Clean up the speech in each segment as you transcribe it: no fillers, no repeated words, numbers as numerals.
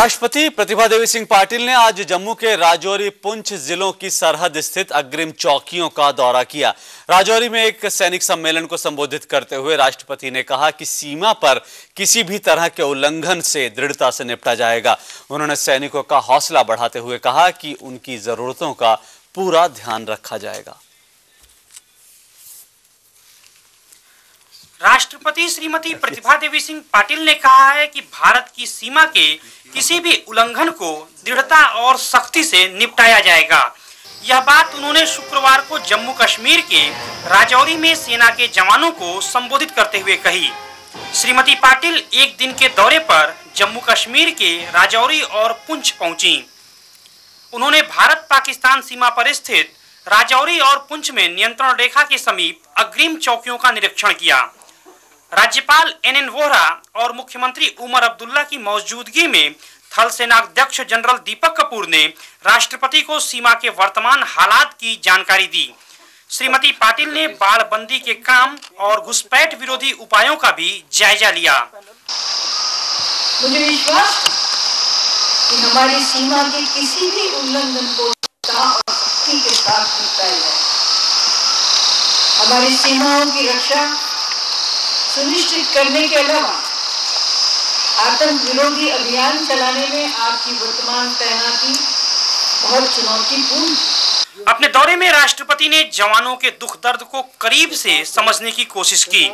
राष्ट्रपति प्रतिभा देवी सिंह पाटिल ने आज जम्मू के राजौरी पुंछ जिलों की सरहद स्थित अग्रिम चौकियों का दौरा किया। राजौरी में एक सैनिक सम्मेलन को संबोधित करते हुए राष्ट्रपति ने कहा कि सीमा पर किसी भी तरह के उल्लंघन से दृढ़ता से निपटा जाएगा। उन्होंने सैनिकों का हौसला बढ़ाते हुए कहा कि उनकी जरूरतों का पूरा ध्यान रखा जाएगा। राष्ट्रपति श्रीमती प्रतिभा देवी सिंह पाटिल ने कहा है कि भारत की सीमा के किसी भी उल्लंघन को दृढ़ता और सख्ती से निपटाया जाएगा। यह बात उन्होंने शुक्रवार को जम्मू कश्मीर के राजौरी में सेना के जवानों को संबोधित करते हुए कही। श्रीमती पाटिल एक दिन के दौरे पर जम्मू कश्मीर के राजौरी और पुंछ पहुंची। उन्होंने भारत पाकिस्तान सीमा पर स्थित राजौरी और पुंछ में नियंत्रण रेखा के समीप अग्रिम चौकियों का निरीक्षण किया। राज्यपाल NN वोहरा और मुख्यमंत्री उमर अब्दुल्ला की मौजूदगी में थल सेनाध्यक्ष जनरल दीपक कपूर ने राष्ट्रपति को सीमा के वर्तमान हालात की जानकारी दी। श्रीमती पाटिल ने बाड़बंदी के काम और घुसपैठ विरोधी उपायों का भी जायजा लिया। मुझे विश्वास कि हमारी सीमा के किसी भी उल्लंघन को सख्ती के साथ निपटाया जाए। हमारी सीमाओं की रक्षा सुनिश्चित करने के अलावा आतंक विरोधी अभियान चलाने में आपकी वर्तमान तैनाती बहुत चुनौतीपूर्ण। अपने दौरे में राष्ट्रपति ने जवानों के दुख दर्द को करीब से समझने की कोशिश की।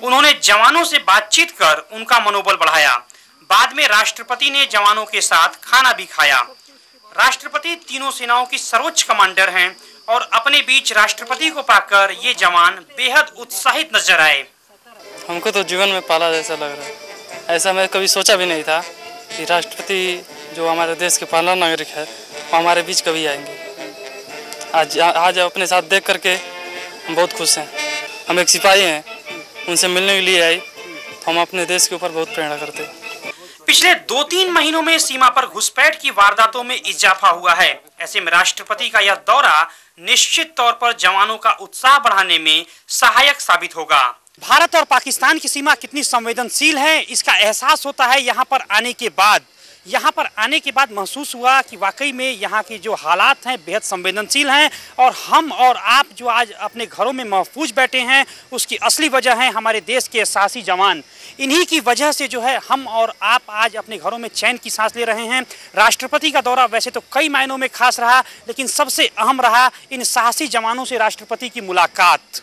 उन्होंने जवानों से बातचीत कर उनका मनोबल बढ़ाया। बाद में राष्ट्रपति ने जवानों के साथ खाना भी खाया। राष्ट्रपति तीनों सेनाओं की सर्वोच्च कमांडर हैं और अपने बीच राष्ट्रपति को पाकर ये जवान बेहद उत्साहित नजर आए। हमको तो जीवन में पहला जैसा लग रहा है। ऐसा मैं कभी सोचा भी नहीं था कि राष्ट्रपति जो हमारे देश के पहला नागरिक है वो हमारे बीच कभी आएंगे। आज अपने साथ देख करके हम बहुत खुश हैं। हम एक सिपाही हैं, उनसे मिलने के लिए आए तो हम अपने देश के ऊपर बहुत प्रेरणा करते हैं। पिछले 2-3 महीनों में सीमा पर घुसपैठ की वारदातों में इजाफा हुआ है। ऐसे में राष्ट्रपति का यह दौरा निश्चित तौर पर जवानों का उत्साह बढ़ाने में सहायक साबित होगा। भारत और पाकिस्तान की सीमा कितनी संवेदनशील है, इसका एहसास होता है यहाँ पर आने के बाद। यहाँ पर आने के बाद महसूस हुआ कि वाकई में यहाँ के जो हालात हैं बेहद संवेदनशील हैं और हम और आप जो आज अपने घरों में महफूज बैठे हैं उसकी असली वजह है हमारे देश के साहसी जवान। इन्हीं की वजह से जो है हम और आप आज अपने घरों में चैन की सांस ले रहे हैं। राष्ट्रपति का दौरा वैसे तो कई मायनों में खास रहा, लेकिन सबसे अहम रहा इन साहसी जवानों से राष्ट्रपति की मुलाकात।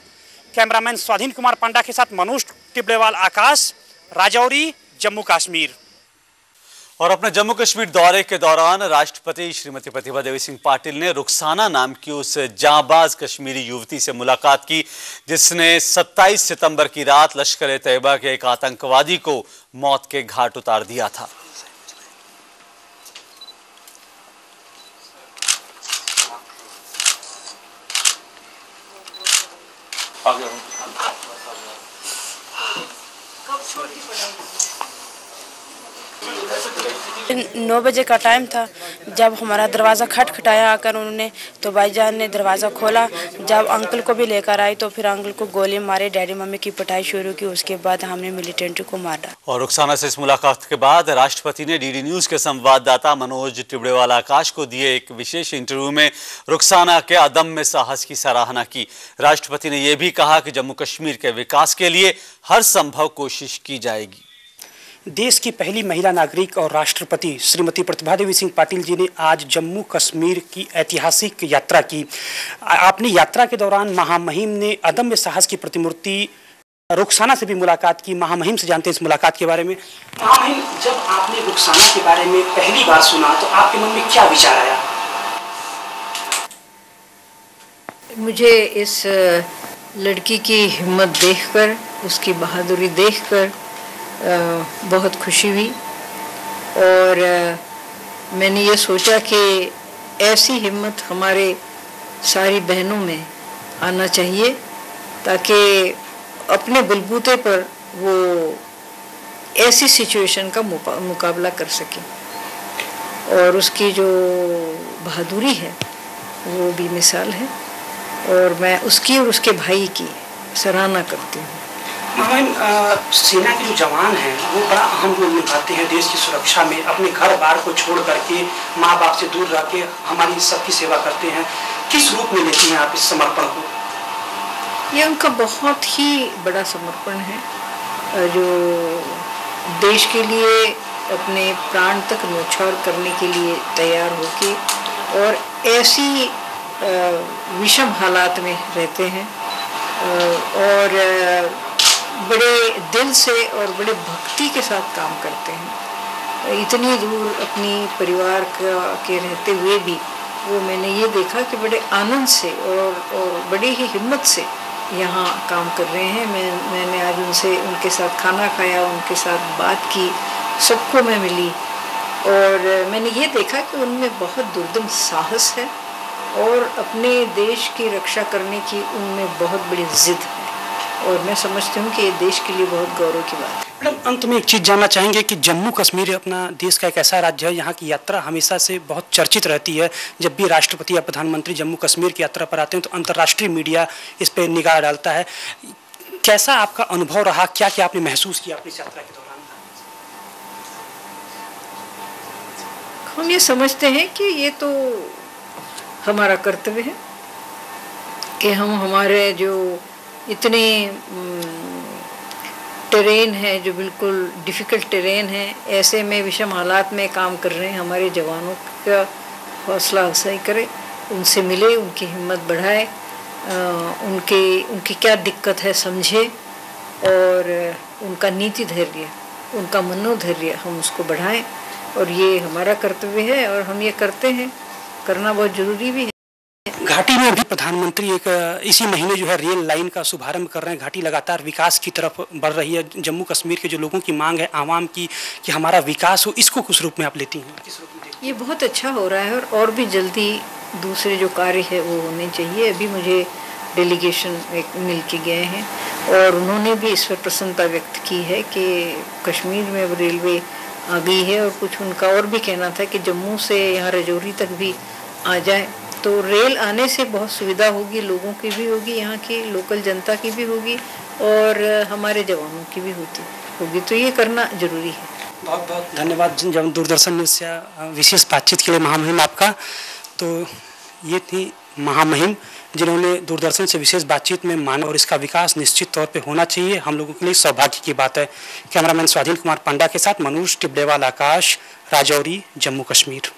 कैमरामैन स्वाधीन कुमार पांडा के साथ मनोज टिबड़ेवाल, आकाश, राजौरी, जम्मू कश्मीर। और अपने जम्मू कश्मीर दौरे के दौरान राष्ट्रपति श्रीमती प्रतिभा देवी सिंह पाटिल ने रुखसाना नाम की उस जांबाज कश्मीरी युवती से मुलाकात की जिसने 27 सितंबर की रात लश्कर-ए-तैयबा के एक आतंकवादी को मौत के घाट उतार दिया था। नौ बजे का टाइम था जब हमारा दरवाज़ा खटखटाया आकर उन्होंने, तो भाईजान ने दरवाज़ा खोला। जब अंकल को भी लेकर आई तो फिर अंकल को गोली मारे, डैडी मम्मी की पिटाई शुरू की। उसके बाद हमने मिलिटेंट को मारा। और रुखसाना से इस मुलाकात के बाद राष्ट्रपति ने DD न्यूज़ के संवाददाता मनोज टिबड़ेवाल, आकाश को दिए एक विशेष इंटरव्यू में रुखसाना के अदम्य साहस की सराहना की। राष्ट्रपति ने यह भी कहा कि जम्मू कश्मीर के विकास के लिए हर संभव कोशिश की जाएगी। देश की पहली महिला नागरिक और राष्ट्रपति श्रीमती प्रतिभा देवी सिंह पाटिल जी ने आज जम्मू कश्मीर की ऐतिहासिक यात्रा की। अपनी यात्रा के दौरान महामहिम ने अदम्य साहस की प्रतिमूर्ति रुखसाना से भी मुलाकात की। महामहिम से जानते हैं इस मुलाकात के बारे में। महामहिम, जब आपने रुखसाना के बारे में पहली बार सुना तो आपके मन में क्या विचार आया? मुझे इस लड़की की हिम्मत देखकर, उसकी बहादुरी देखकर बहुत खुशी हुई और मैंने ये सोचा कि ऐसी हिम्मत हमारे सारी बहनों में आना चाहिए ताकि अपने बलबूते पर वो ऐसी सिचुएशन का मुकाबला कर सके। और उसकी जो बहादुरी है वो भी मिसाल है और मैं उसकी और उसके भाई की सराहना करती हूँ। महामहिम, सेना के जो जवान हैं वो बड़ा अहम रोल निभाते हैं देश की सुरक्षा में, अपने घर बार को छोड़ करके, माँ बाप से दूर रह के हमारी सबकी सेवा करते हैं। किस रूप में लेती हैं आप इस समर्पण को? ये उनका बहुत ही बड़ा समर्पण है, जो देश के लिए अपने प्राण तक न्यौछावर करने के लिए तैयार होके और ऐसी विषम हालात में रहते हैं और बड़े दिल से और बड़े भक्ति के साथ काम करते हैं। इतनी दूर अपनी परिवार के रहते हुए भी वो मैंने ये देखा कि बड़े आनंद से और बड़ी ही हिम्मत से यहाँ काम कर रहे हैं। मैंने आज उनके साथ खाना खाया, उनके साथ बात की, सबको मैं मिली और मैंने ये देखा कि उनमें बहुत दुर्दम साहस है और अपने देश की रक्षा करने की उनमें बहुत बड़ी जिद है और मैं समझती हूँ कि ये देश के लिए बहुत गौरव की बात है। मैडम, अंत में एक चीज़ जानना चाहेंगे कि जम्मू कश्मीर अपना देश का एक ऐसा राज्य है, यहाँ की यात्रा हमेशा से बहुत चर्चित रहती है। जब भी राष्ट्रपति या प्रधानमंत्री जम्मू कश्मीर की यात्रा पर आते हैं तो अंतर्राष्ट्रीय मीडिया इस पर निगाह डालता है। कैसा आपका अनुभव रहा, क्या क्या आपने महसूस किया अपनी यात्रा के दौरान? हम ये समझते हैं कि ये तो हमारा कर्तव्य है कि हम हमारे जो इतने टेरेन है, जो बिल्कुल डिफ़िकल्ट टेरेन है, ऐसे में विषम हालात में काम कर रहे हैं, हमारे जवानों का हौसला अफजाई करें, उनसे मिले, उनकी हिम्मत बढ़ाए, उनकी क्या दिक्कत है समझे और उनका नीति धैर्य, उनका मनोधैर्य हम उसको बढ़ाएं और ये हमारा कर्तव्य है और हम ये करते हैं, करना बहुत ज़रूरी भी है। घाटी में अभी प्रधानमंत्री एक इसी महीने जो है रेल लाइन का शुभारंभ कर रहे हैं। घाटी लगातार विकास की तरफ बढ़ रही है। जम्मू कश्मीर के जो लोगों की मांग है आवाम की कि हमारा विकास हो, इसको किस रूप में आप लेती हैं? किस रूप में? ये बहुत अच्छा हो रहा है और भी जल्दी दूसरे जो कार्य है वो होने चाहिए। अभी मुझे डेलीगेशन एक मिल के गए हैं और उन्होंने भी इस पर प्रसन्नता व्यक्त की है कि कश्मीर में अब रेलवे आ गई है और कुछ उनका और भी कहना था कि जम्मू से यहाँ राजौरी तक भी आ जाए तो रेल आने से बहुत सुविधा होगी, लोगों की भी होगी, यहाँ की लोकल जनता की भी होगी और हमारे जवानों की भी होगी, तो ये करना जरूरी है। बहुत बहुत धन्यवाद दूरदर्शन न्यूज़ से विशेष बातचीत के लिए महामहिम आपका। तो ये थी महामहिम जिन्होंने दूरदर्शन से विशेष बातचीत में माना और इसका विकास निश्चित तौर पे होना चाहिए, हम लोगों के लिए सौभाग्य की बात है। कैमरामैन स्वाधीन कुमार पांडा के साथ मनोज टिब्डेवाल, आकाश, राजौरी, जम्मू कश्मीर।